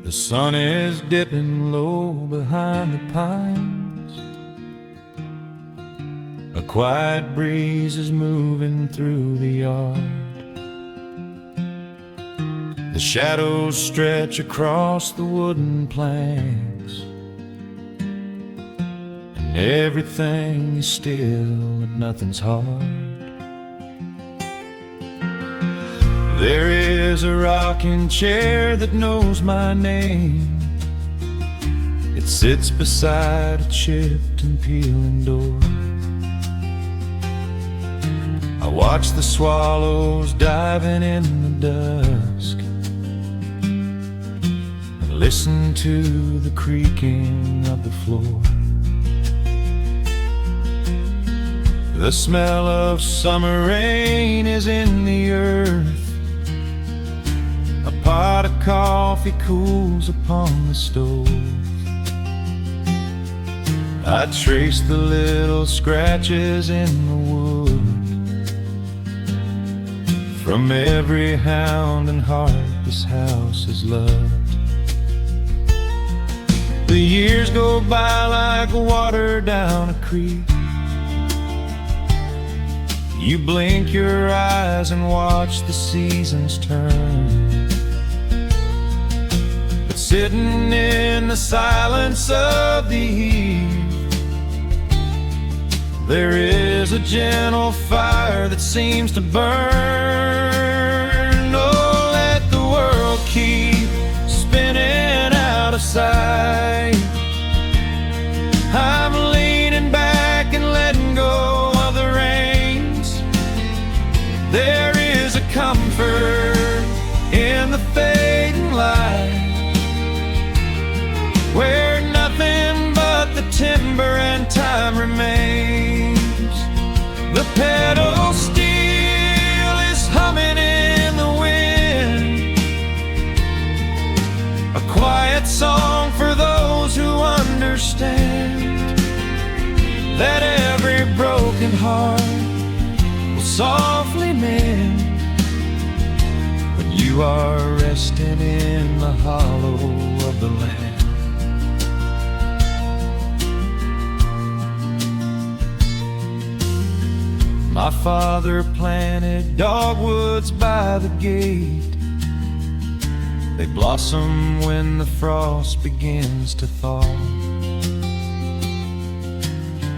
The sun is dipping low behind the pines. A quiet breeze is moving through the yard. The shadows stretch across the wooden planks, and everything is still and nothing's hard. There is a rocking chair that knows my name. It sits beside a chipped and peeling door. I watch the swallows diving in the dusk, and listen to the creaking of the floor. The smell of summer rain is in the earth. A pot of coffee cools upon the stove. I trace the little scratches in the wood from every hound and heart this house has loved. The years go by like water down a creek. You blink your eyes and watch the seasons turn. Sitting in the silence of the eve, there is a gentle fire that seems to burn. Oh, let the world keep spinning out of sight. I'm leaning back and letting go of the reins. There is a comfort in the fading light, where nothing but the timber and time remains. The pedal steel is humming in the wind, a quiet song for those who understand that every broken heart will softly mend when you are resting in the hollow of the land. My father planted dogwoods by the gate. They blossom when the frost begins to thaw.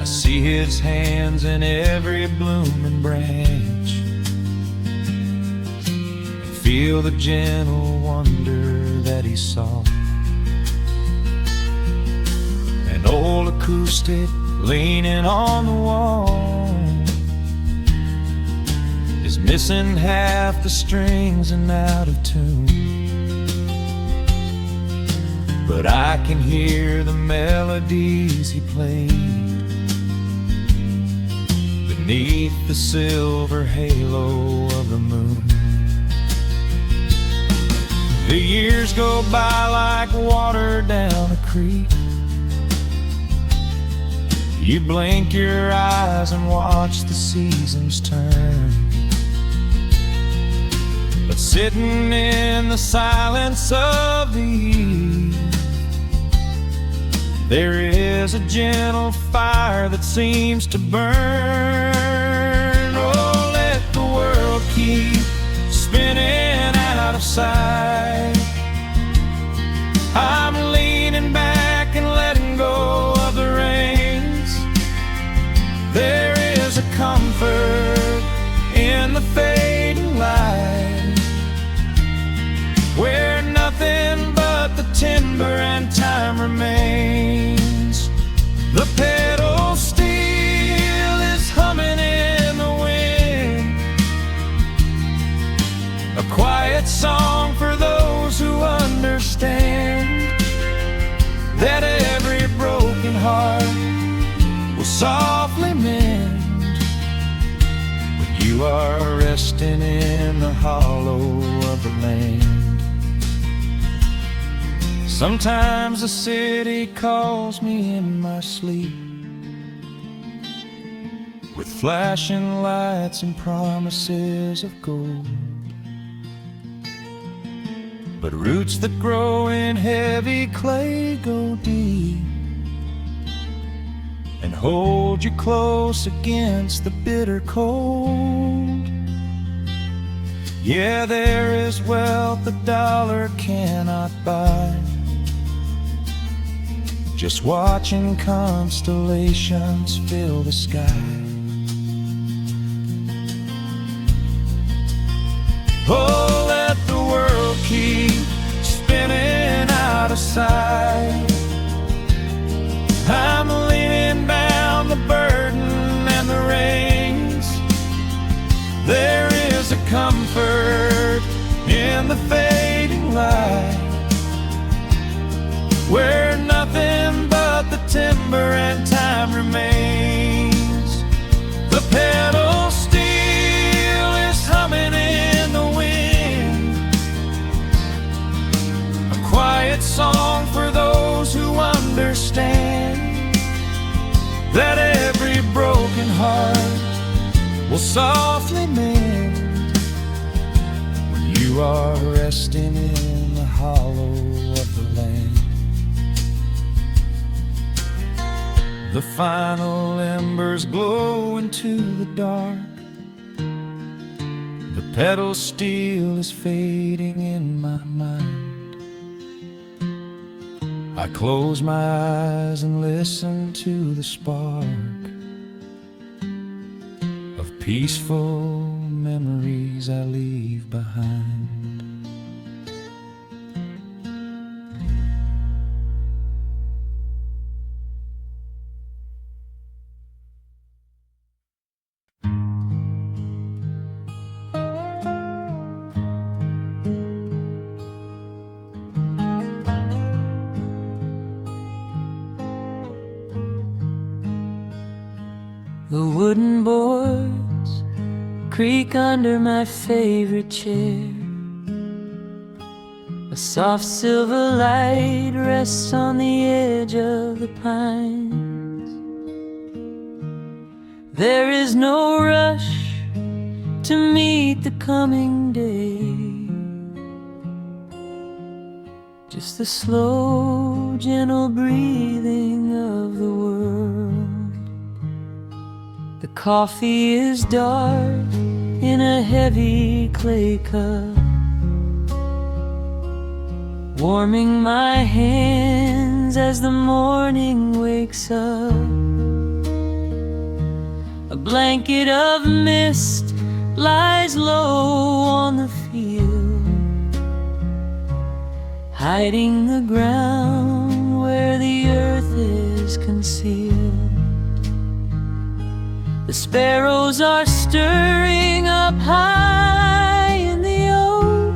I see his hands in every blooming branch, and feel the gentle wonder that he saw. An old acoustic leaning on the wall is missing half the strings and out of tune, but I can hear the melodies he played beneath the silver halo of the moon. The years go by like water down a creek. You blink your eyes and watch the seasons turn. But sitting in the silence of the eve, there is a gentle fire that seems to burn. Oh, let the world keep spinning out of sight. I'm leaning back and letting go of the reins. There is a comfort in the fading light, where nothing but the timber and time remains. The pedal steel is humming in the wind, a quiet song for those who understand that every broken heart will softly mend when you are resting in the hollow of the land. Sometimes the city calls me in my sleep, with flashing lights and promises of gold. but roots that grow in heavy clay go deep and hold you close against the bitter cold. Yeah, there is wealth a dollar cannot buy, just watching constellations fill the sky. Oh, let the world keep spinning out of sight. I'm leaning down the burden and the reins. There is a comfort in the fading light, where nothing but the timber and time remains. The pedal steel is humming in the wind, a quiet song for those who understand that every broken heart will softly mend when you are resting in the hollow of the land. The final embers glow into the dark. The pedal steel is fading in my mind. I close my eyes and listen to the spark of peaceful memories I leave behind. The wooden boards creak under my favorite chair. A soft silver light rests on the edge of the pines. There is no rush to meet the coming day, just the slow, gentle breathing of the world. The coffee is dark in a heavy clay cup, warming my hands as the morning wakes up. A blanket of mist lies low on the field, hiding the ground where the earth is concealed. The sparrows are stirring up high in the oak,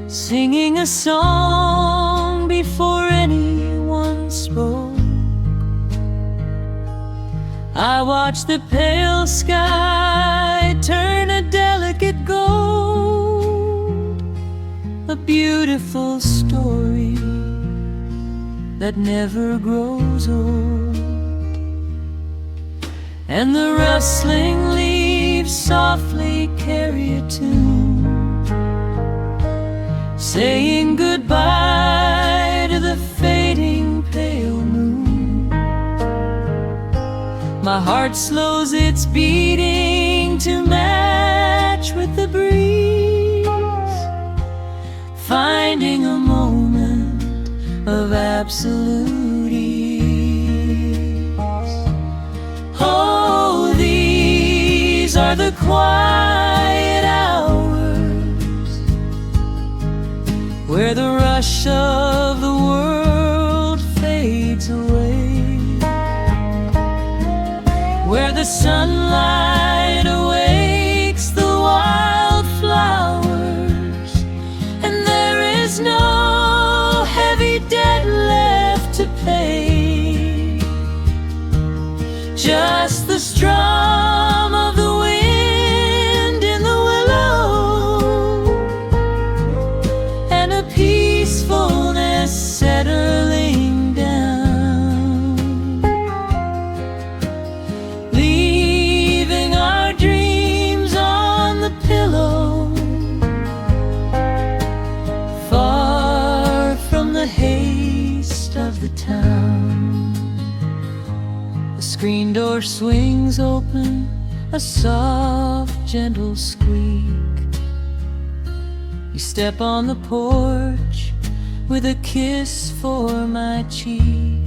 singing a song before anyone spoke. I watch the pale sky turn a delicate gold, a beautiful story that never grows old. And the rustling leaves softly carry a tune, saying goodbye to the fading pale moon. My heart slows its beating to match with the breeze, finding a moment of absolute ease. Oh, these are the quiet hours where the rush of the world fades away, where the sunlight awakes the wildflowers, and there is no heavy debt left to pay, just the strum of the wind in the willow, and a peacefulness settling down. Leave screen door swings open, a soft, gentle squeak. You step on the porch with a kiss for my cheek.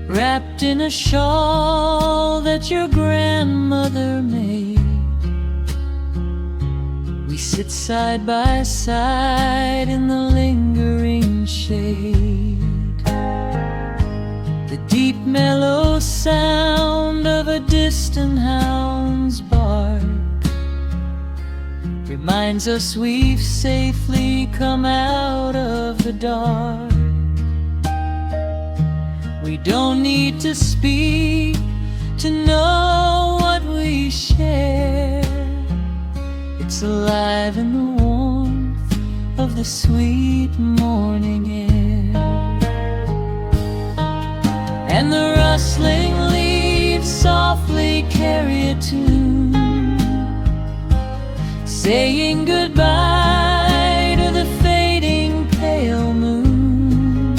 Wrapped in a shawl that your grandmother made, we sit side by side in the lingering shade. The deep mellow sound of a distant hound's bark reminds us we've safely come out of the dark. We don't need to speak to know what we share. It's alive in the warmth of the sweet morning air. And the rustling leaves softly carry a tune, saying goodbye to the fading pale moon.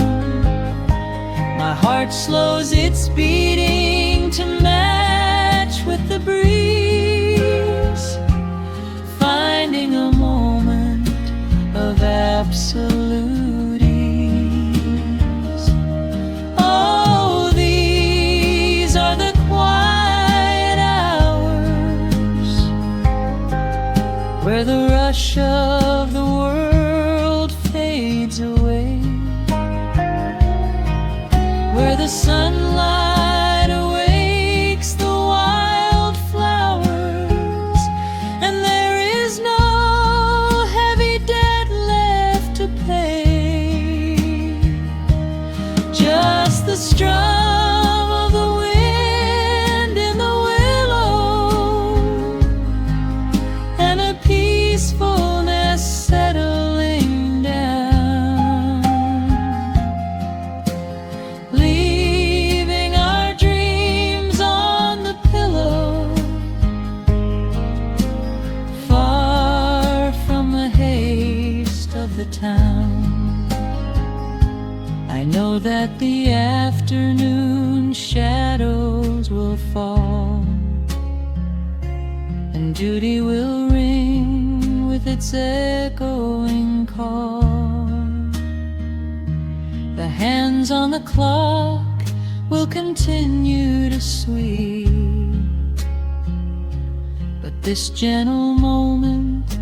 My heart slows its beating to match with the breeze, finding a moment of absolute ease. Oh, these are the quiet hours where the rush of the world fades away, where the sunlight awakes the wildflowers, and there is no heavy debt left to pay. Just the strum of the wind in the willow, and a peacefulness settling down, leaving our dreams on the pillow, far from the haste of the town. I know that the afternoon shadows will fall, and duty will ring with its echoing call. The hands on the clock will continue to sweep, but this gentle moment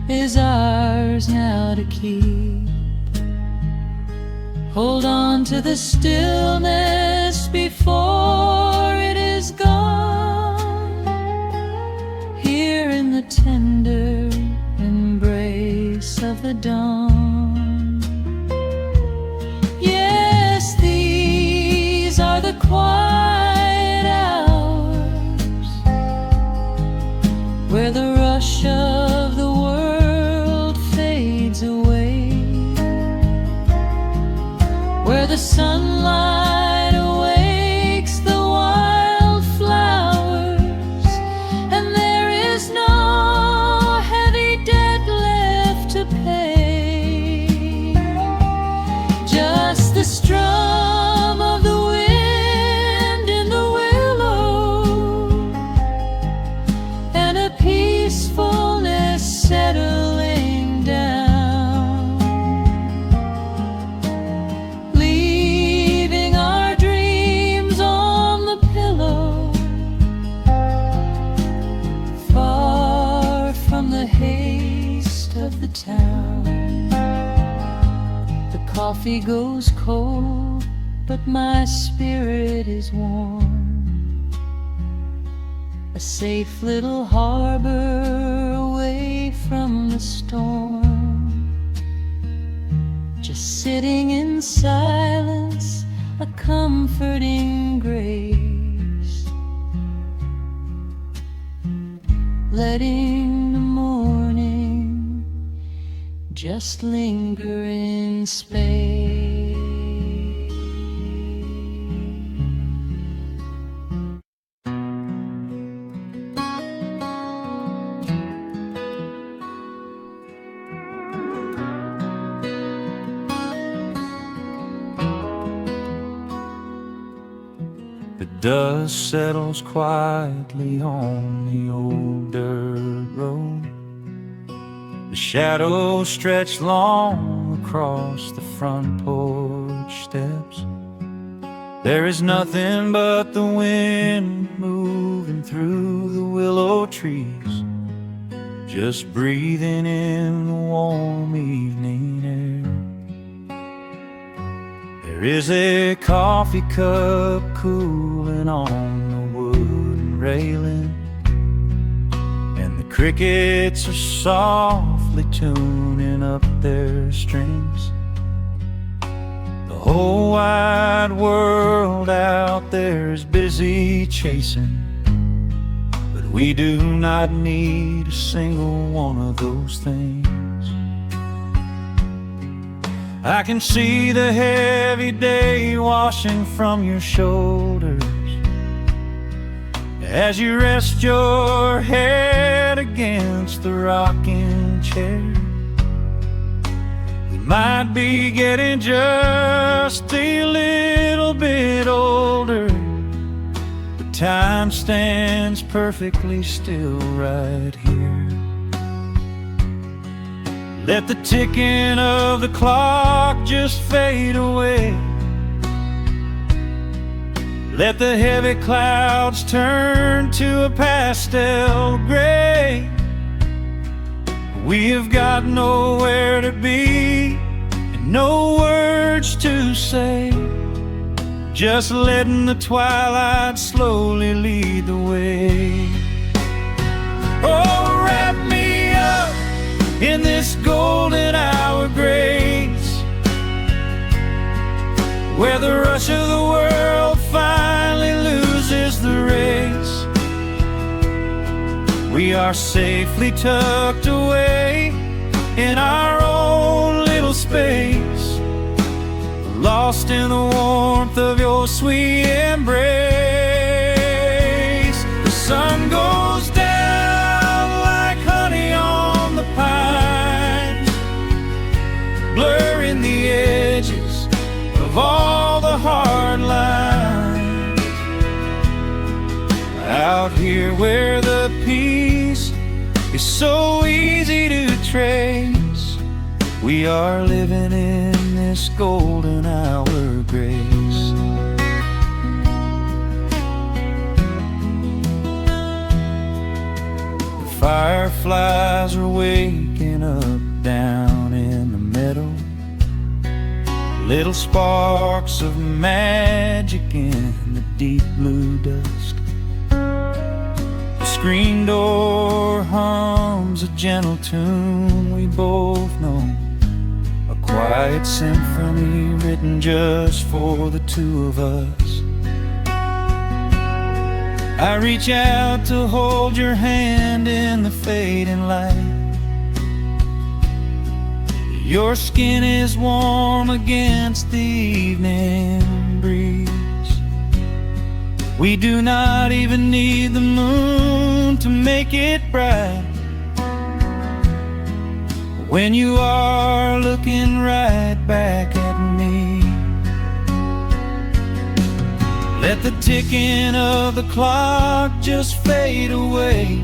is ours now to keep. Hold on to the stillness before it is gone, here in the tender embrace of the dawn. Yes, these are the quiet hours where the rush of the world fades away, where the sunlight awakes the wildflowers, and there is no heavy debt left to pay. Just the strum of the wind in the willow, and a peacefulness settling down, leaving our dreams on the pillow, far from the haste of the town. The coffee goes cold, but my spirit is warm. A safe little harbor away from the storm, just sitting in silence, a comforting grace, letting the morning just linger in space. dust settles quietly on the old dirt road. The shadows stretch long across the front porch steps. There is nothing but the wind moving through the willow trees, just breathing in the warm evening air. There is a coffee cup cooling on the wooden railing, and the crickets are softly tuning up their strings. The whole wide world out there is busy chasing, but we do not need a single one of those things. I can see the heavy day washing from your shoulders as you rest your head against the rocking chair. We might be getting just a little bit older, but time stands perfectly still right here. Let the ticking of the clock just fade away. Let the heavy clouds turn to a pastel gray. We have got nowhere to be and no words to say, just letting the twilight slowly lead the way. Oh, wrap me up in this golden hour grace, where the rush of the world finally loses the race. We are safely tucked away in our own little space, lost in the warmth of your sweet embrace. The sun goes down like honey on the pines, blurring the edges of all the hard lines. Out here where the peace is so easy to trace, we are living in this golden hour grace. The fireflies are waking up down in the meadow, little sparks of magic in the deep blue dusk. The screen door hums a gentle tune we both know, a quiet symphony written just for the two of us. I reach out to hold your hand in the fading light. Your skin is warm against the evening breeze. We do not even need the moon to make it bright when you are looking right back at me. Let the ticking of the clock just fade away.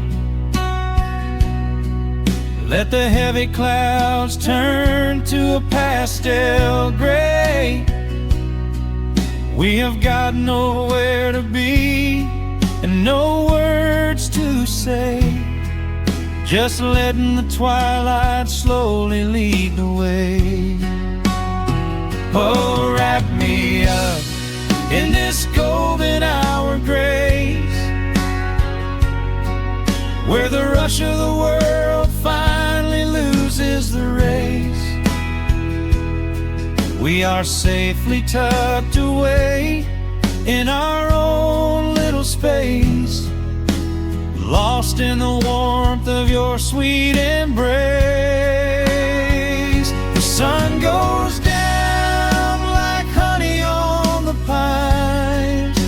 Let the heavy clouds turn to a pastel gray. We have got nowhere to be and no words to say, just letting the twilight slowly lead the way. Oh, wrap me up in this golden hour grace, where the rush of the world finally loses the race. We are safely tucked away in our own little space, lost in the warmth of your sweet embrace. The sun goes down like honey on the pines,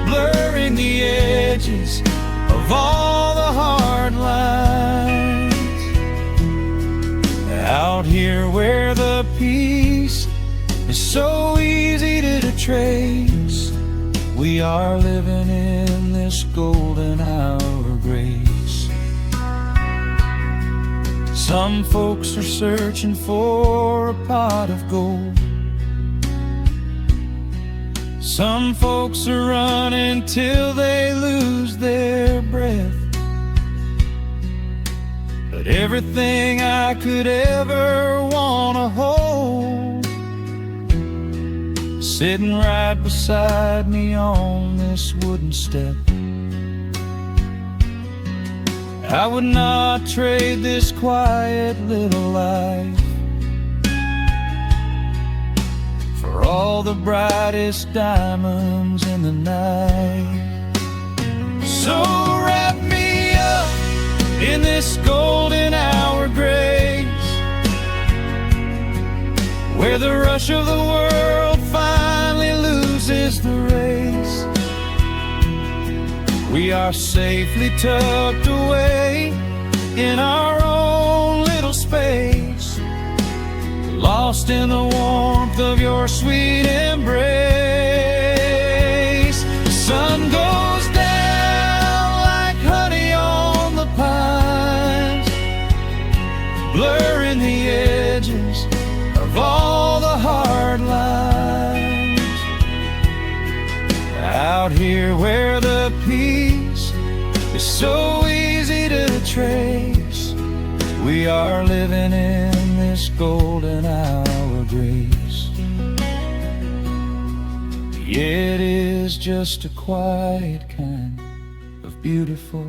blurring the edges of all the hard lines. Out here where the peace is so easy to trace, we We are living in this golden hour grace. Some folks are searching for a pot of gold. Some folks are running till they lose their breath. But everything I could ever wanna hold, sitting right beside me on this wooden step. I would not trade this quiet little life for all the brightest diamonds in the night. So wrap me up in this golden hour grace, where the rush of the world finally loses the race. We are safely tucked away in our own little space, lost in the warmth of your sweet embrace. The sun goes down like honey on the pines, blurring the edges of all the hard lines. Out here where the peace is so easy to trace, we are living in this golden hour grace. It is just a quiet kind of beautiful,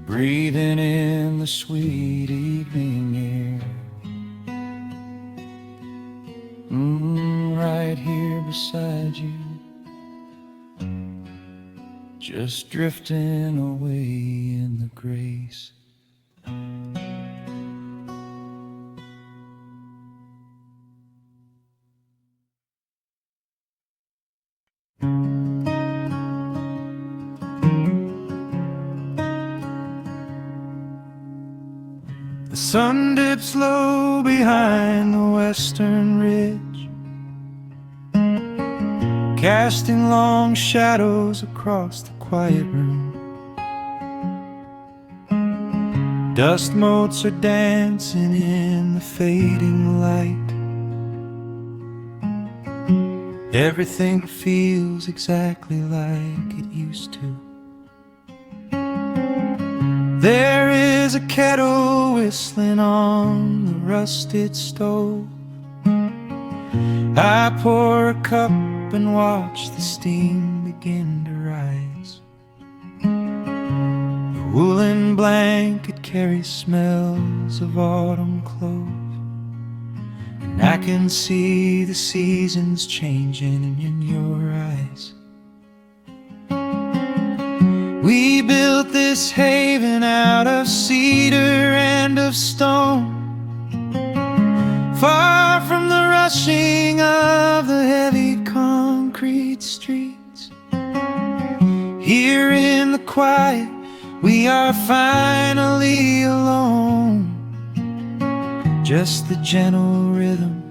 breathing in the sweet evening air. Right here beside you, just drifting away in the grace. The sun dips low behind the western ridge, casting long shadows across the quiet room. Dust motes are dancing in the fading light. Everything feels exactly like it used to. There is a kettle whistling on the rusted stove. I pour a cup and watch the steam begin to rise. The woolen blanket carries smells of autumn clothes, and I can see the seasons changing in your eyes. We built this haven out of cedar and of stone, far from the rushing of the heavy concrete streets. Here in the quiet, we are finally alone, just the gentle rhythm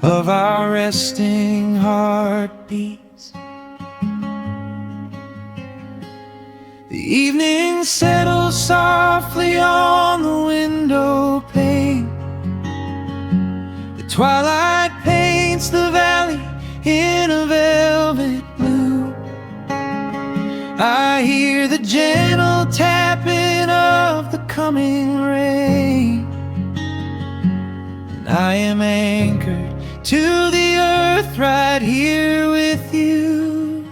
of our resting heartbeats. The evening settles softly on the window pane. The twilight paints the valley in a velvet blue. I hear the gentle tapping of the coming rain, and I am anchored to the earth right here with you.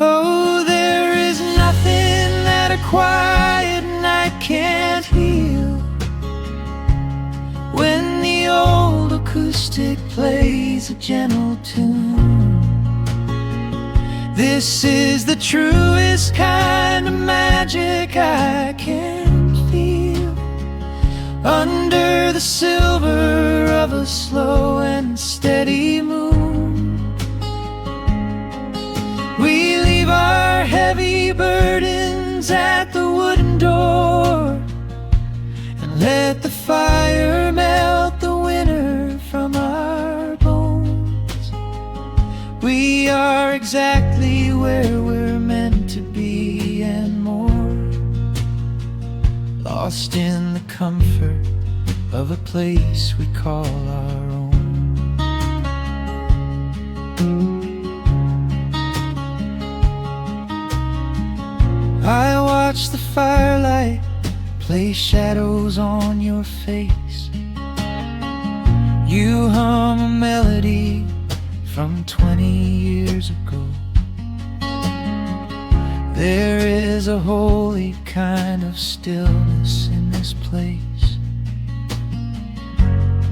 Oh, there is nothing that a quiet night can't heal, when the old acoustic plays a gentle tune. This is the truest kind of magic I can feel, under the silver of a slow and steady moon. We leave our heavy burdens at the wooden door, and let the fire melt the winter from our bones. We exactly where we're meant to be and more, lost in the comfort of a place we call our own. I watch the firelight play shadows on your face. You hum a melody from 20 years ago. There is a holy kind of stillness in this place,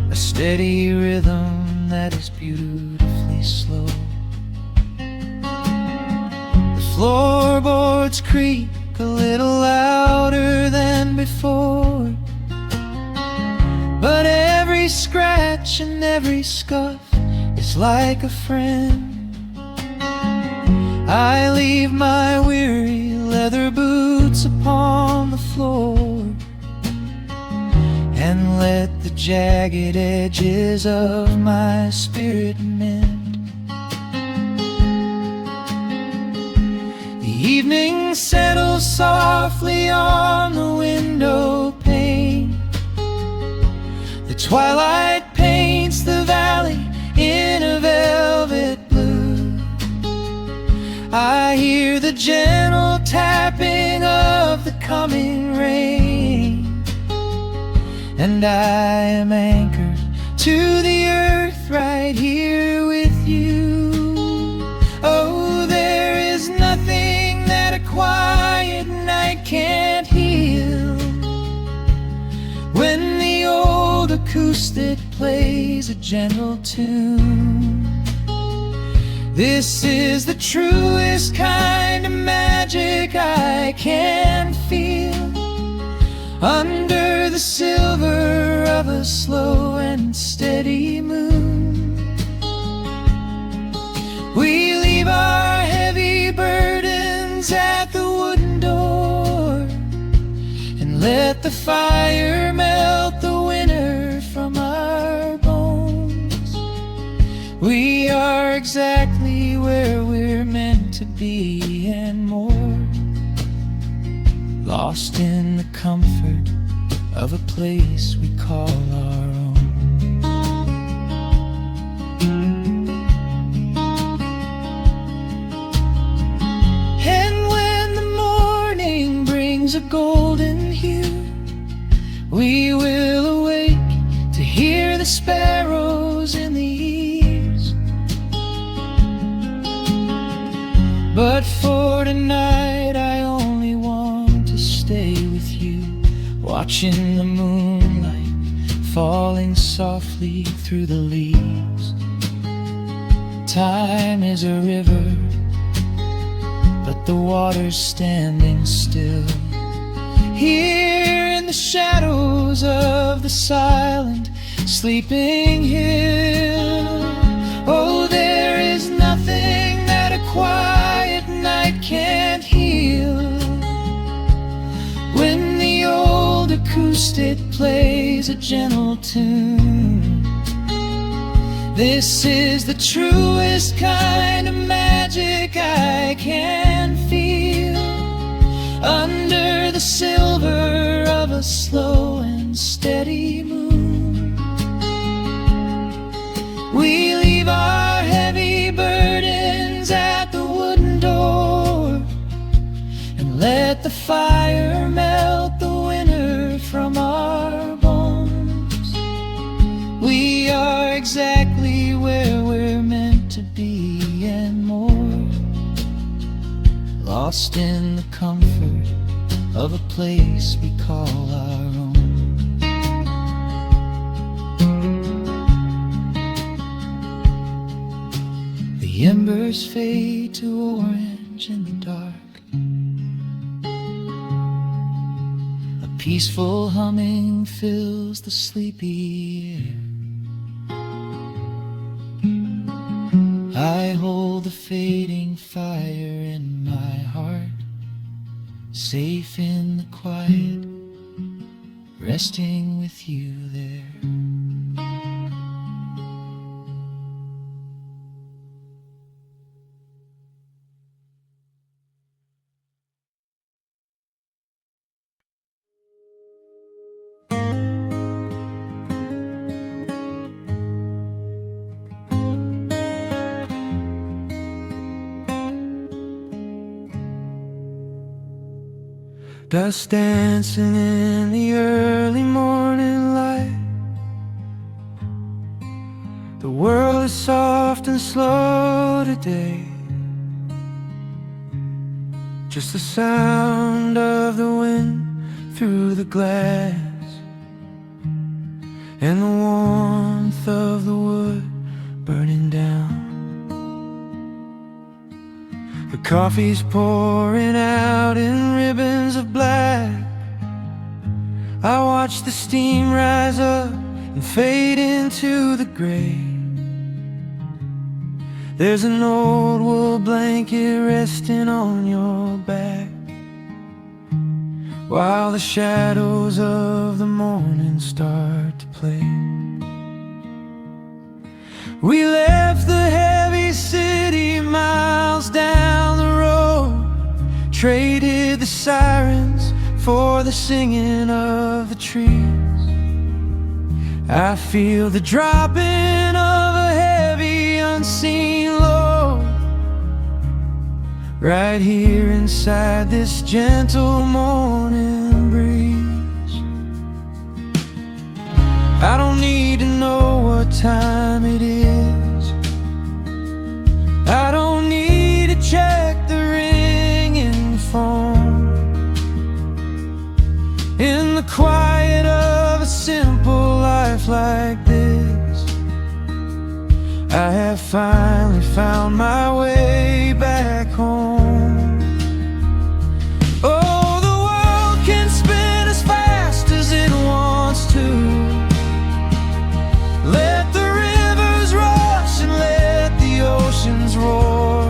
a steady rhythm that is beautifully slow. The floorboards creak a little louder than before, but every scratch and every scuff is like a friend. I leave my weary leather boots upon the floor and let the jagged edges of my spirit mend. The evening settles softly on the window pane. The twilight paints the valley in a velvet blue. I hear the gentle tapping of the coming rain, and I am anchored to the earth right here with you. Oh, there is nothing that a quiet night can't heal. When the old acoustic plays a gentle tune, this is the truest kind of magic I can feel. Under the silver of a slow and steady moon, we leave our heavy burdens at the wooden door and let the fire melt the winter from our bones. We are exactly where we're meant to be and more, lost in the comfort of a place we call our own. And when the morning brings a golden hue, we will awake to hear the sparrows in the eaves. But for tonight I only want to stay with you, watching the moonlight falling softly through the leaves. Time is a river, but the water's standing still. Here in the shadows of the silent sleeping hill, oh, there is nothing that a quiet night can't heal. When the old acoustic plays a gentle tune, this is the truest kind of magic I can feel. Under the silver of a slow and steady moon, we leave our heavy burdens at the wooden door and let the fire melt the winter from our bones. We are exactly where we're meant to be and more, lost in the comfort of a place we call our own. The embers fade to orange in the dark. A peaceful humming fills the sleepy air. I hold the fading fire in my heart, safe in the quiet, resting with you there. dust dancing in the early morning light. The world is soft and slow today, just the sound of the wind through the glass and the warmth of the wood burning down. The coffee's pouring out in ribbons of black. I watch the steam rise up and fade into the gray. There's an old wool blanket resting on your back, while the shadows of the morning start to play. We left the heavy city miles down the road, traded the sirens for the singing of the trees. I feel the dropping of a heavy unseen load right here inside this gentle morning breeze. I don't need to know what time it is. I don't need to check the ringing phone. In the quiet of a simple life like this, I have finally found my way back home. Oh, the world can spin as fast as it wants to. Let the rivers rush and let the oceans roar.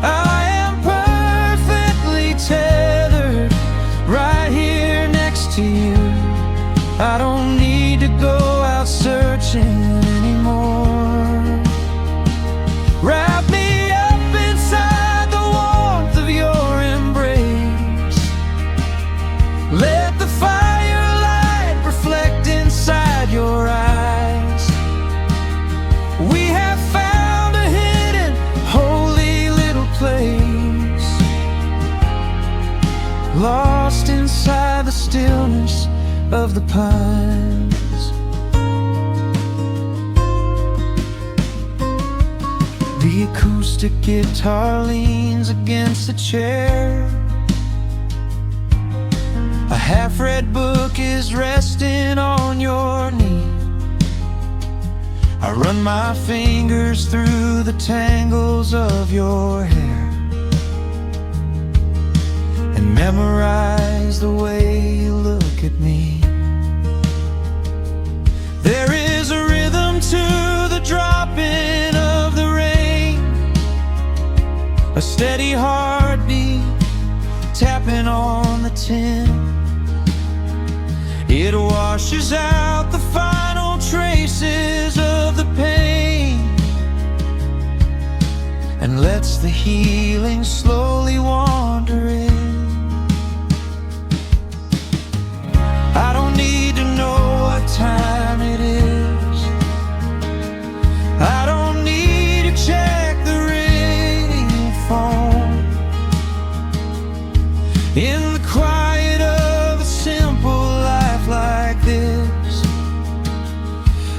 I am perfectly tethered right here next to you. I don't need to go out searching anymore. Wrap me up inside the warmth of your embrace. Let the firelight reflect inside your eyes. We have found a hidden, holy little place, lost inside the stillness of the pines. The acoustic guitar leans against the chair. A half-read book is resting on your knee. I run my fingers through the tangles of your hair and memorize the way you look at me. There is a rhythm to the dropping of the rain, a steady heartbeat tapping on the tin. It washes out the final traces of the pain and lets the healing slowly wander in. I don't need to know what time it is. I don't need to check the ringing phone. In the quiet of a simple life like this,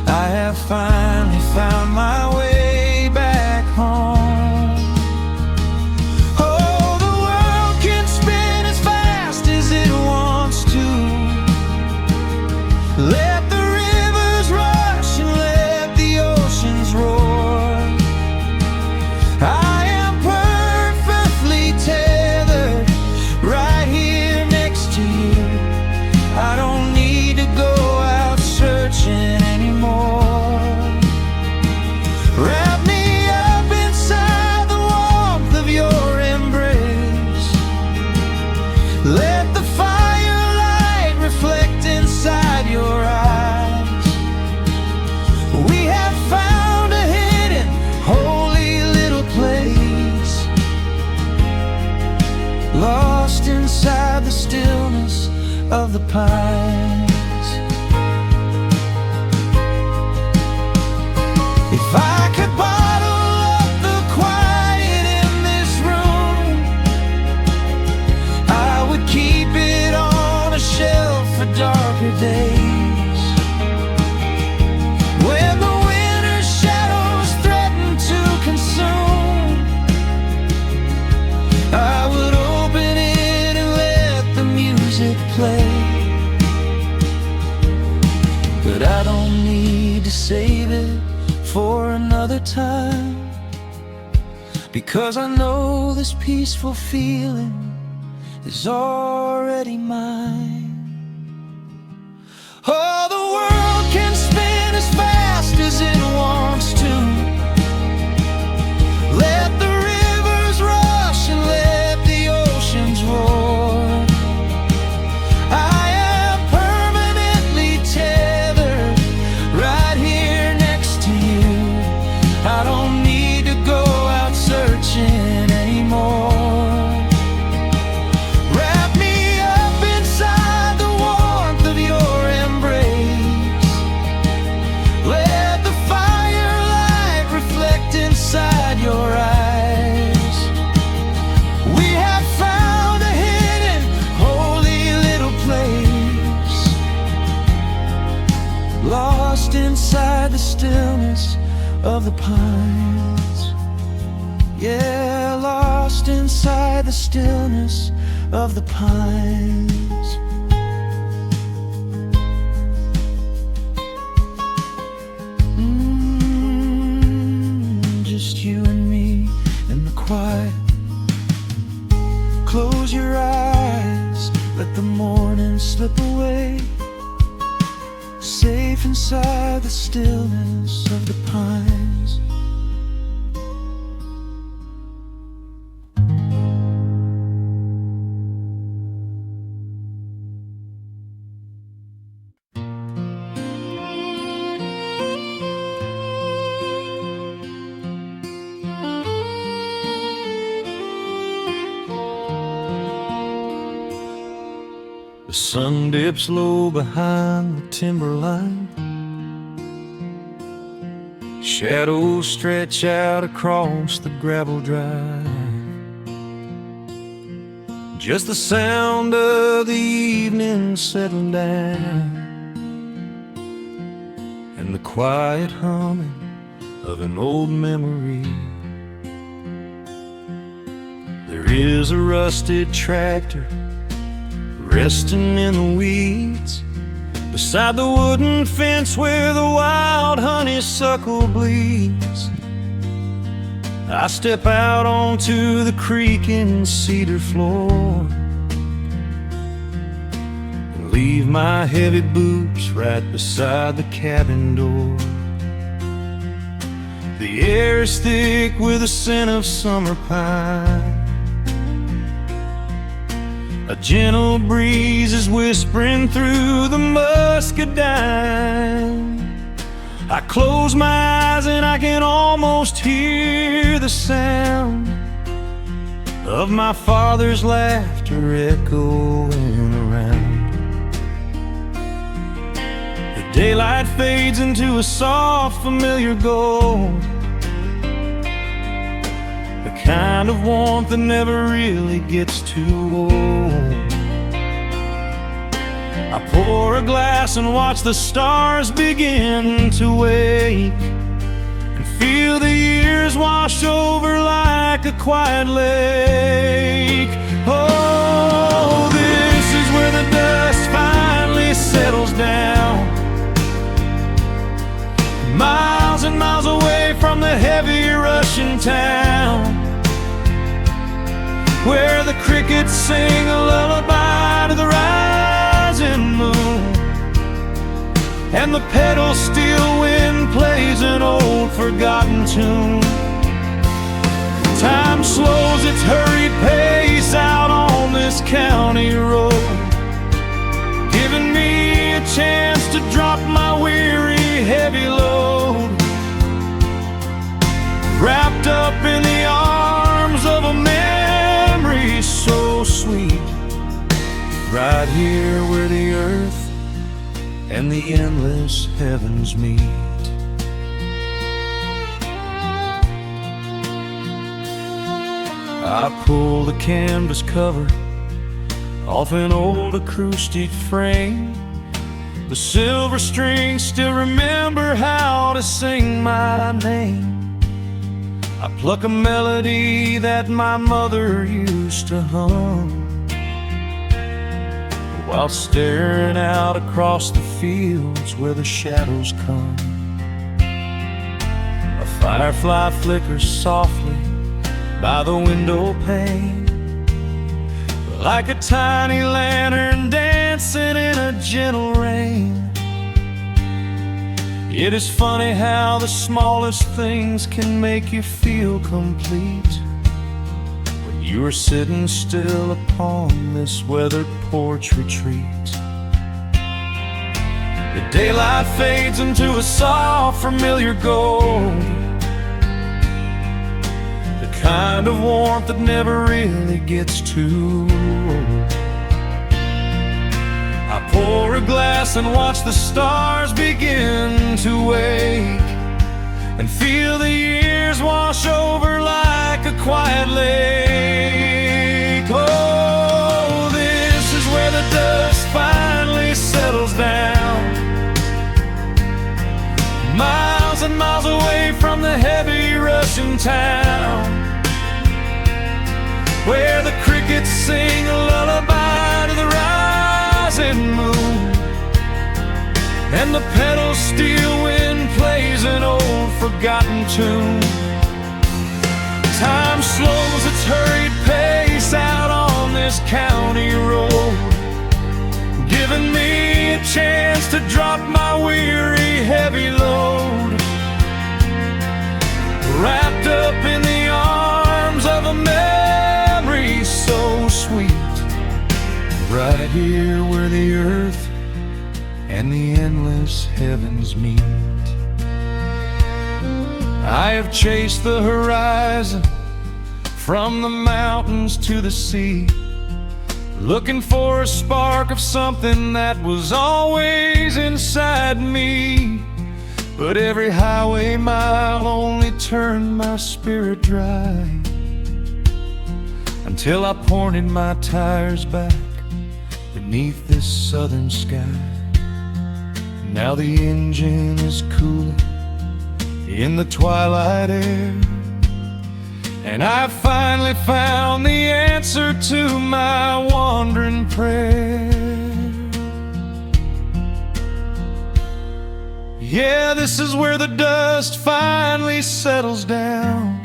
I have finally found my way back home. Oh, the world can spin as fast as it wants to. Let the rivers rush and let the oceans roar. I am perfectly tethered right here next to you. I don't need to go out searching anymore. Wrap me up inside the warmth of your embrace. Let the firelight reflect inside your eyes. We have found a hidden, holy little place, lost inside the stillness of the pines. If I could bottle up the quiet in this room, I save it for another time, because I know this peaceful feeling is already mine. Oh, the world can spin as fast as it wants to. Let the rivers rush and let the oceans roar. I am permanently tethered right here next to you. I don't need to go out searching anymore. Wrap me up inside the warmth of your embrace. Let the firelight reflect inside your eyes. We have found a hidden, holy little place, lost inside the stillness of the pines. Yeah, lost inside the stillness of the pines. Just you and me in the quiet. Close your eyes, let the morning slip away, safe inside the stillness of the pines. The sun dips low behind the timberline. Shadows stretch out across the gravel drive. Just the sound of the evening settling down, and the quiet humming of an old memory. There is a rusted tractor resting in the weeds beside the wooden fence where the wild honeysuckle bleeds. I step out onto the creaking cedar floor and leave my heavy boots right beside the cabin door. The air is thick with the scent of summer pine. A gentle breeze is whispering through the muscadine. I close my eyes and I can almost hear the sound of my father's laughter echoing around. The daylight fades into a soft, familiar gold, the kind of warmth that never really gets too old. I pour a glass and watch the stars begin to wake, and feel the years wash over like a quiet lake. Oh, this is where the dust finally settles down, miles and miles away from the heavy Russian town, where the crickets sing a lullaby to the rising moon, and the pedal steel wind plays an old forgotten tune. Time slows its hurried pace out on this county road, giving me a chance to drop my weary, heavy load, wrapped up in the arms of a memory so sweet, right here where the earth and the endless heavens meet. I pull the canvas cover off an old acoustic frame. The silver strings still remember how to sing my name. I pluck a melody that my mother used to hum while staring out across the fields where the shadows come. Firefly flickers softly by the window pane, like a tiny lantern dancing in a gentle rain. It is funny how the smallest things can make you feel complete when you are sitting still upon this weathered porch retreat. The daylight fades into a soft, familiar gold, the kind of warmth that never really gets too old. I pour a glass and watch the stars begin to wake, and feel the years wash over like a quiet lake. Oh, this is where the dust finally settles down, miles and miles away from the heavy Russian town, where the crickets sing a lullaby to the rising moon, and the pedal steel wind plays an old forgotten tune. Time slows its hurried pace out on this county road, giving me a chance to drop my weary heavy load, wrapped up in the arms of a memory so sweet, right here where the earth and the endless heavens meet. I have chased the horizon from the mountains to the sea, looking for a spark of something that was always inside me. But every highway mile only turned my spirit dry, until I pointed my tires back beneath this southern sky. Now the engine is cooling in the twilight air, and I've finally found the answer to my wandering prayer. Yeah, this is where the dust finally settles down,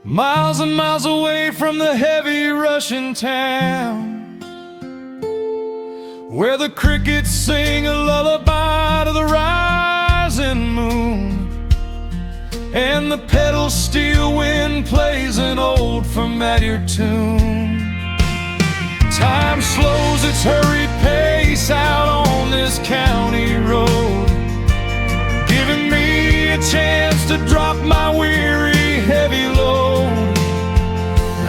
miles and miles away from the heavy Russian town, where the crickets sing a lullaby to the rising moon, and the pedal steel wind plays an old familiar tune. Time slows its hurried pace out on this county road, giving me a chance to drop my weary heavy load.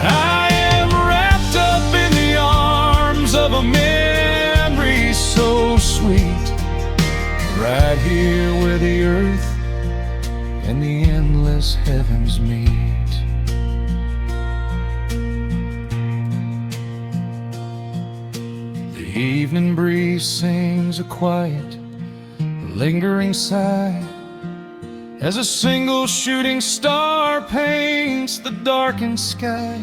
I am wrapped up in the arms of a memory so sweet, right here where the earth and the endless heavens meet. The evening breeze sings a quiet, lingering sigh, as a single shooting star paints the darkened sky.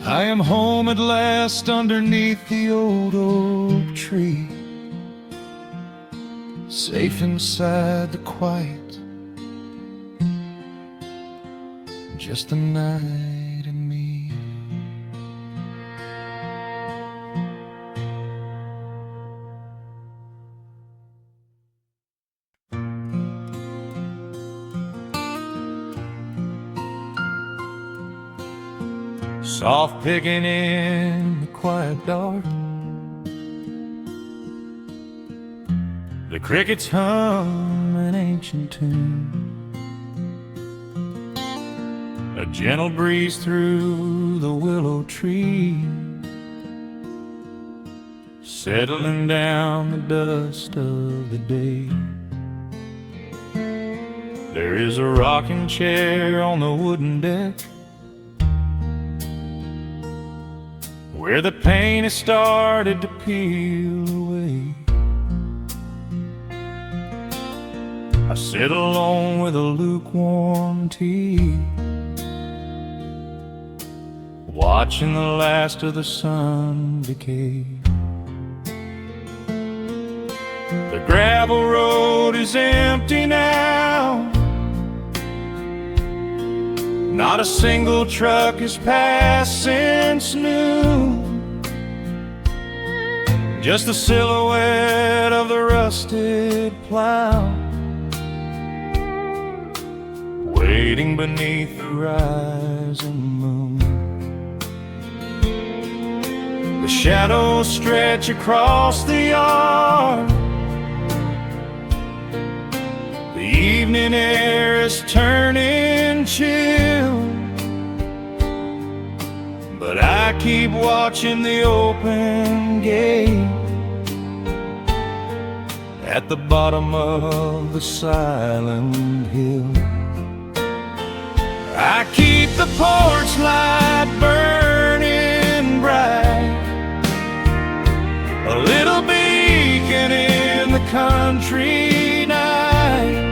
I am home at last underneath the old oak tree, safe inside the quiet, just the night and me. Soft picking in the quiet dark, the crickets hum an ancient tune, a gentle breeze through the willow tree, settling down the dust of the day. There is a rocking chair on the wooden deck, where the paint has started to peel away. I sit alone with a lukewarm tea, watching the last of the sun decay. The gravel road is empty now. Not a single truck has passed since noon. Just the silhouette of the rusted plow, waiting beneath the rising moon. The shadows stretch across the yard. The evening air is turning chill, but I keep watching the open gate at the bottom of the silent hill. I keep the porch light burning bright, a little beacon in the country night,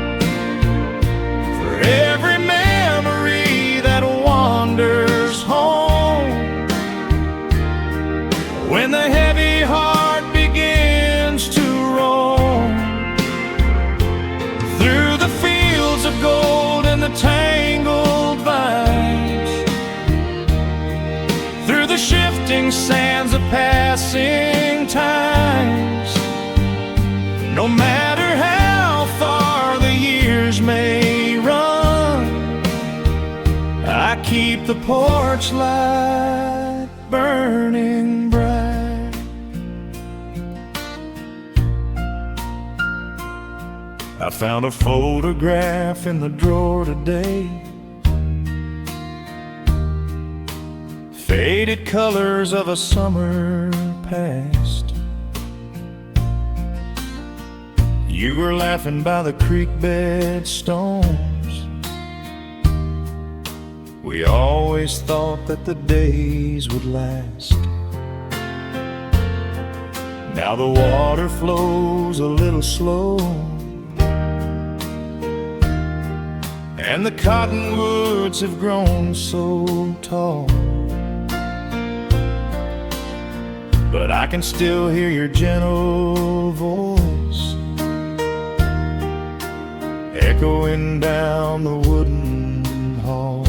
for every memory that wanders home. When the heavy heart begins to roam through the fields of gold and the tangled vines, through the shifting sands of passing times, no matter how far the years may run, I keep the porch light burning bright. I found a photograph in the drawer today, faded colors of a summer past. You were laughing by the creek bed stones. We always thought that the days would last. Now the water flows a little slow, and the cottonwoods have grown so tall, but I can still hear your gentle voice echoing down the wooden hall.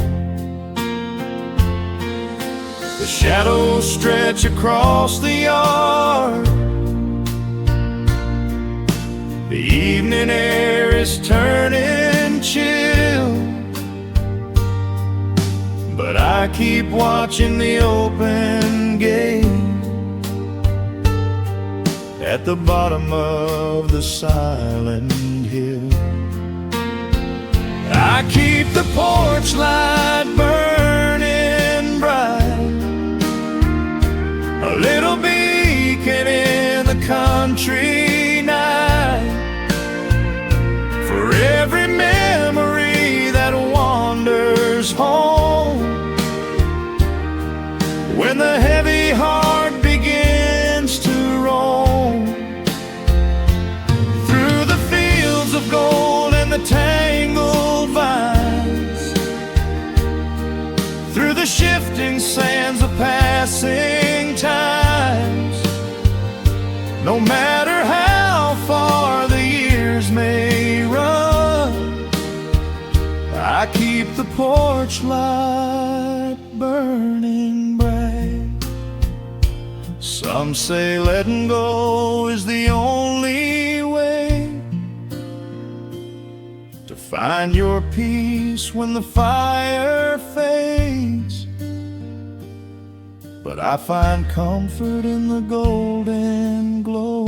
The shadows stretch across the yard. The evening air is turning chill, but I keep watching the open gate at the bottom of the silent hill. I keep the porch light burning bright, a little beacon in the country night, for every memory that wanders home. When the heavy heart begins to roam through the fields of gold and the tangled vines, through the shifting sands of passing times, no matter how far the years may run, I keep the porch light burning bright. Some say letting go is the only way to find your peace when the fire fades, but I find comfort in the golden glow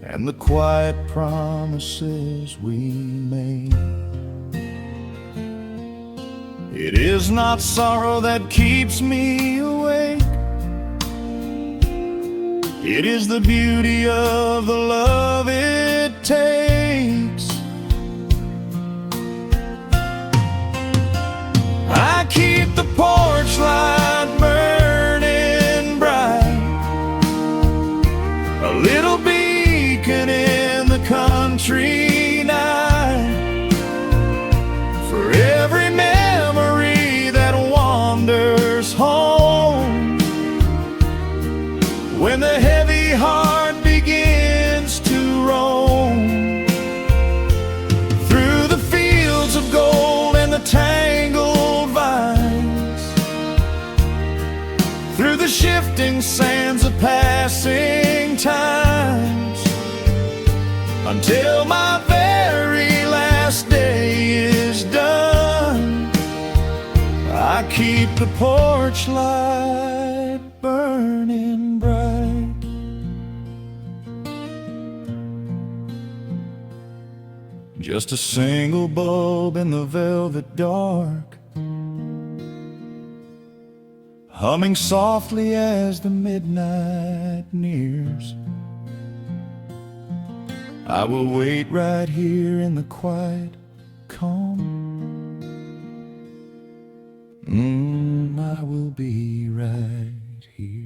and the quiet promises we made. It is not sorrow that keeps me awake, it is the beauty of the love it takes. I keep the porch light burning bright, a little beacon in the country night, for every memory that wanders home. When the heavy heart begins wasting sands of passing times, until my very last day is done. I keep the porch light burning bright. Just a single bulb in the velvet dark, humming softly as the midnight nears. I will wait right here in the quiet calm. I will be right here.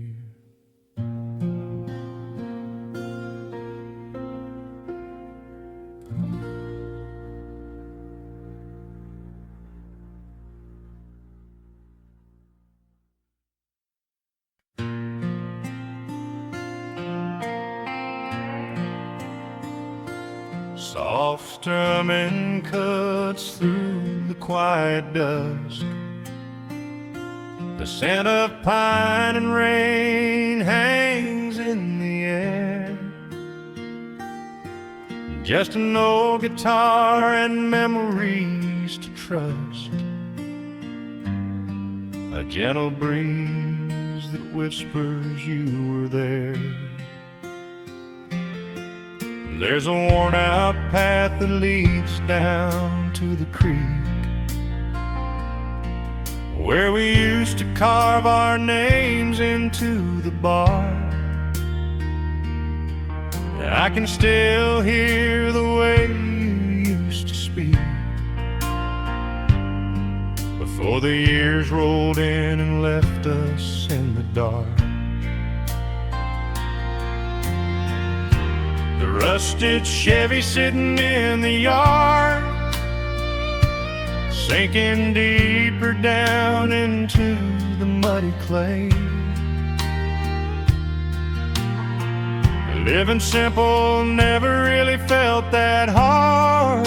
Soft strumming cuts through the quiet dusk. The scent of pine and rain hangs in the air. Just an old guitar and memories to trust. A gentle breeze that whispers you were there. There's a worn-out path that leads down to the creek, where we used to carve our names into the bark. I can still hear the way you used to speak, before the years rolled in and left us in the dark. The rusted Chevy sitting in the yard, sinking deeper down into the muddy clay. Living simple never really felt that hard,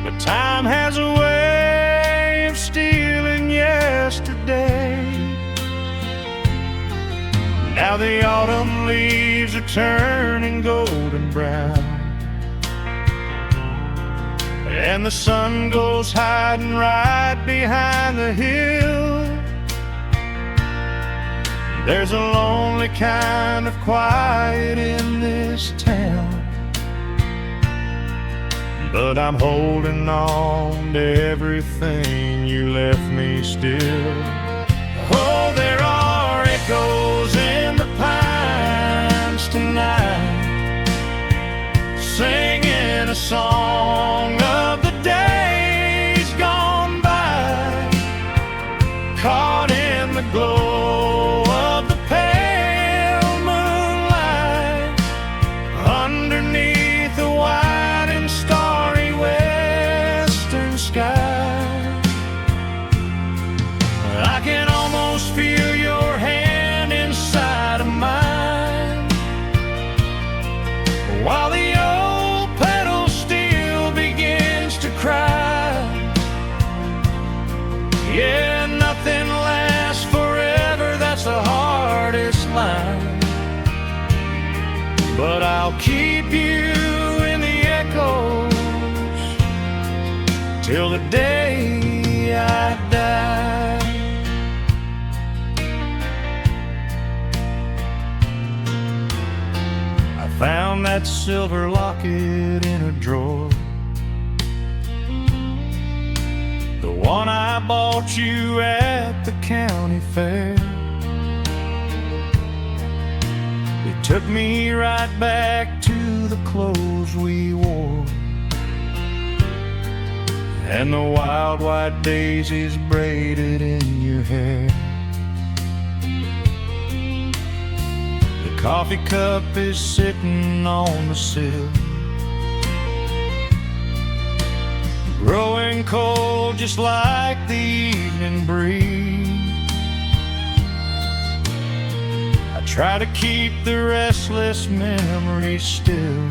but time has a way of stealing yesterday. Now the autumn leaves are turning golden brown, and the sun goes hiding right behind the hill. There's a lonely kind of quiet in this town, but I'm holding on to everything you left me still. Oh, there are echoes in the pines tonight, singing a song of the days gone by, caught in the glow of the pale moonlight, underneath the white and starry western sky. I can almost feel your hand inside of mine, while the old pedal steel begins to cry. Yeah, nothing lasts forever, that's the hardest line, but I'll keep you in the echoes till the day I die. Found that silver locket in a drawer, the one I bought you at the county fair. It took me right back to the clothes we wore, and the wild white daisies braided in your hair. Coffee cup is sitting on the sill, growing cold just like the evening breeze. I try to keep the restless memories still,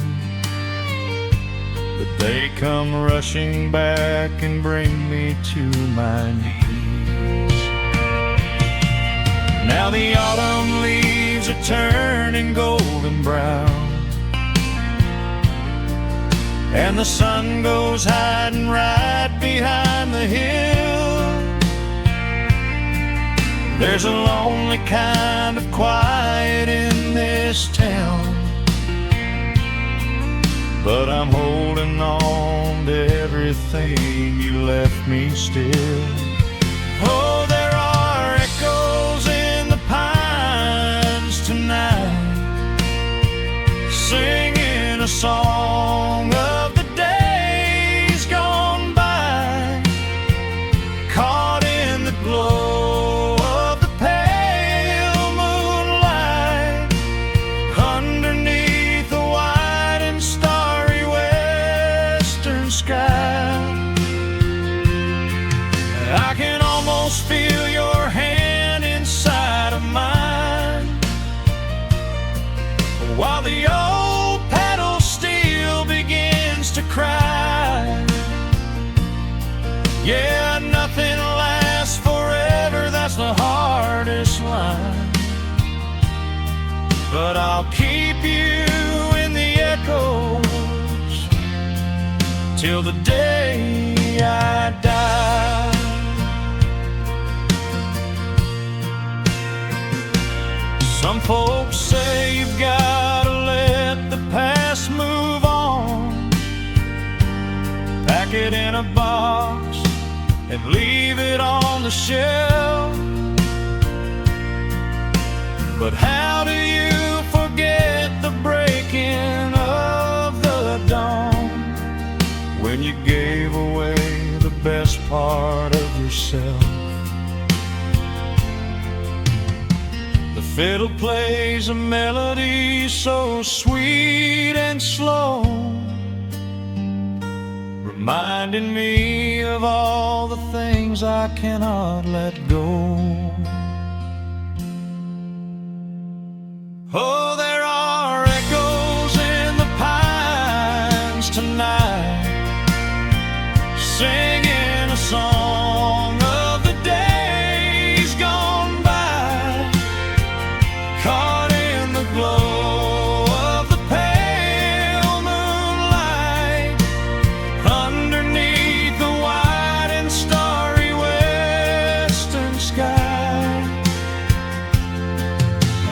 but they come rushing back and bring me to my knees. Now the autumn leaves are turning golden brown, and the sun goes hiding right behind the hill. There's a lonely kind of quiet in this town, but I'm holding on to everything you left me still. Oh, there are echoes in the pines tonight, singing a song of the days gone by, caught in the glow of the pale moonlight, underneath a wide and starry western sky. I can almost feel your hand inside of mine, while the old pedal steel begins to cry. Yeah, nothing lasts forever, that's the hardest line, but I'll keep you in the echoes till the day I die. Some folks say you've gotta let the past move on, pack it in a box and leave it on the shelf. But how do you forget the breaking of the dawn, when you gave away the best part of yourself? The fiddle plays a melody so sweet and slow, reminding me of all the things I cannot let go. Oh, there are echoes in the pines tonight, singing a song of the days gone by, caught in the glow of the pale moonlight, underneath the wide and starry western sky.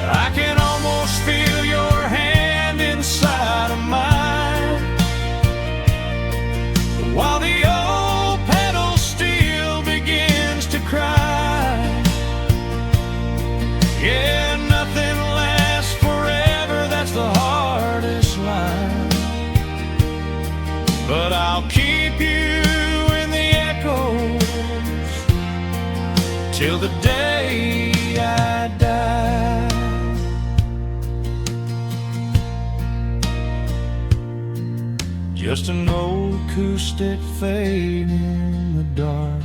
I can almost feel your hand inside of mine, while the old pedal steel begins to cry. Yeah, nothing lasts forever, that's the hardest line, but I'll keep you in the echoes till the day I die. Just an old acoustic fade in the dark,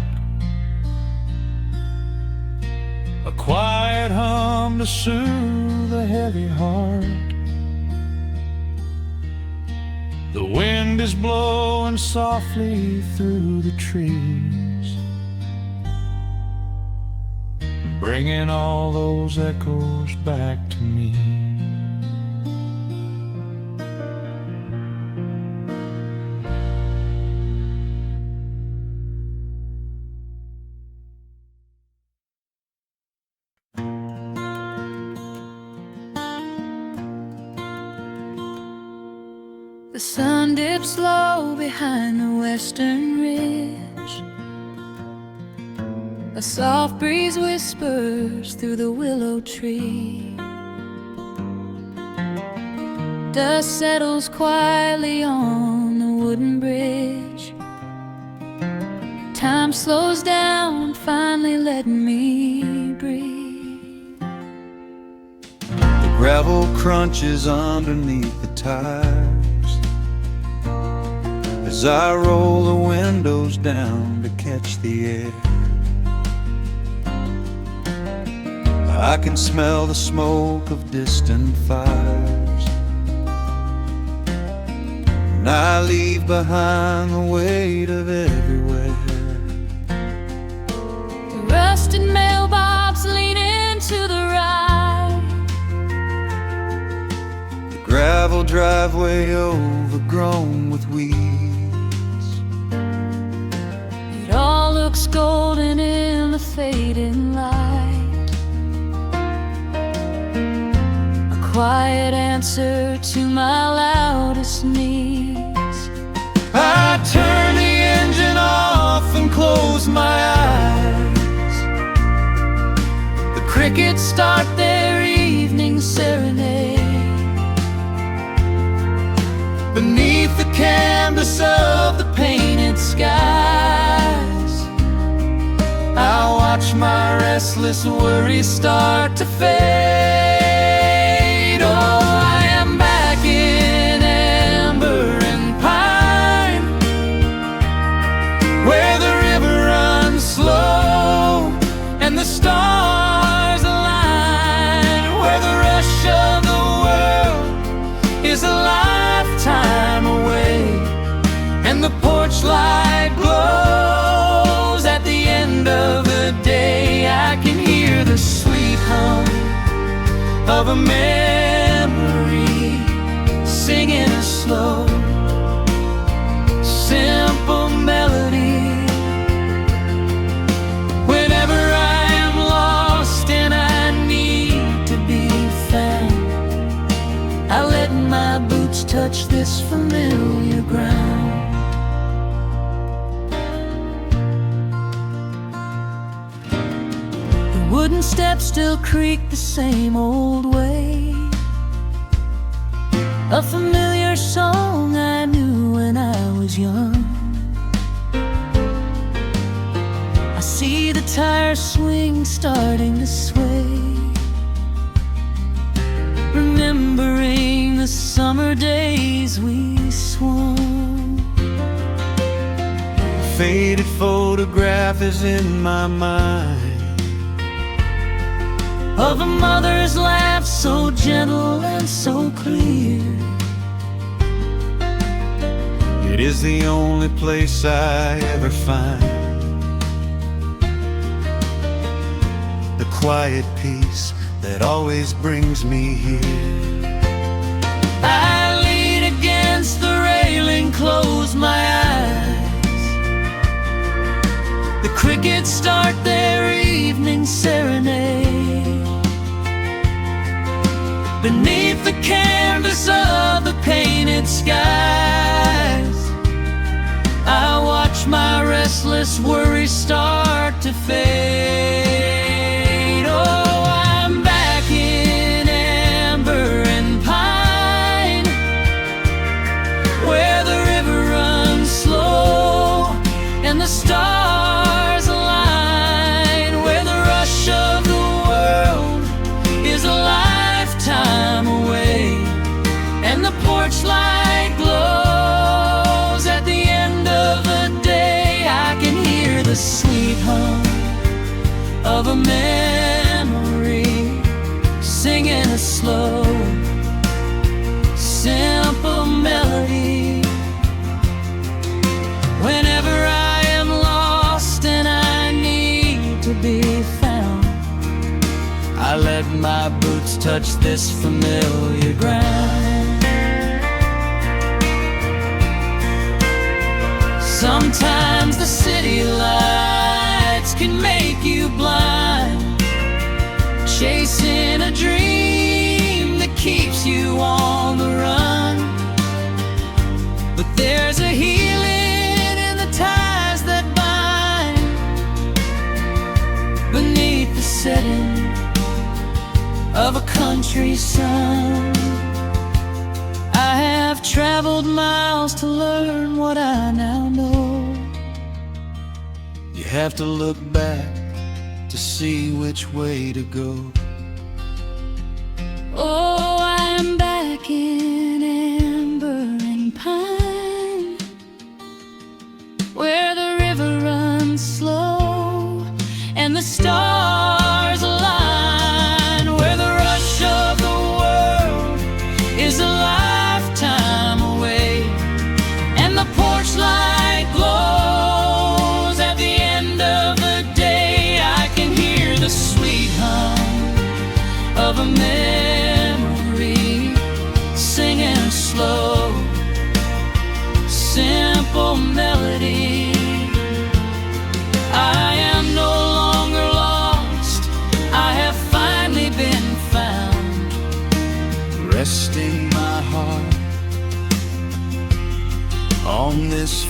a quiet hum to soothe a heavy heart. The wind is blowing softly through the trees, bringing all those echoes back to me. The sun dips low behind the western ridge, a soft breeze whispers through the willow tree. Dust settles quietly on the wooden bridge. Time slows down, finally letting me breathe. The gravel crunches underneath the tires as I roll the windows down to catch the air. I can smell the smoke of distant fires, and I leave behind the weight of everywhere. The rusted mailbox lean into the driveway overgrown with weeds. It all looks golden in the fading light, a quiet answer to my loudest needs. I turn the engine off and close my eyes. The crickets start their evening serenade. Beneath the canvas of the painted skies, I watch my restless worries start to fade. Oh, I am back in amber and pine, where the river runs slow and the stars align, where the rush of the world is a lifetime away, and the porch light glows at the end of the day. I can hear the sweet hum of a memory singing a slow, simple melody. Whenever I am lost and I need to be found, I let my boots touch this familiar ground. The wooden steps still creak the same old way, a familiar song I knew when I was young. I see the tires swing starting to sway, remembering the summer days we swung. A faded photograph is in my mind of a mother's laugh so gentle and so clear. It is the only place I ever find the quiet peace that always brings me here. I lean against the railing, close my eyes. The crickets start their evening serenade. Beneath the canvas of the painted skies, I watch my restless worries start to fade. Oh, I'm back in amber and pine, where the river runs slow and the stars align, where the rush of the world is a lifetime away, and the porch light glows at the end of the day. I can hear the sweet hum of a memory singing a slow, simple melody. Whenever I am lost and I need to be found, I let my boots touch this familiar ground. Sometimes the city lights can make you blind, chasing a dream that keeps you on the run. But there's a healing in the ties that bind beneath the setting of a country sun. I have traveled miles to learn what I now know. You have to look back to see which way to go. Oh, I'm back in amber and pine, where the river runs slow and the stars align, where the rush of the world is a lifetime away, and the porch light glows at the end of the day. I can hear the sweet hum of a memory singing a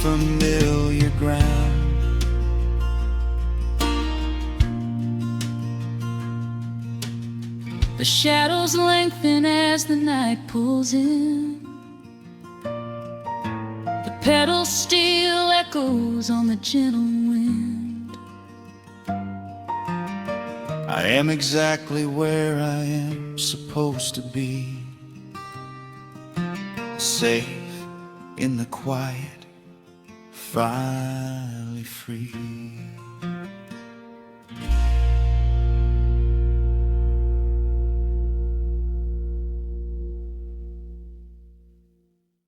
familiar ground. The shadows lengthen as the night pulls in. The pedal steel echoes on the gentle wind. I am exactly where I am supposed to be, safe in the quiet, finally free.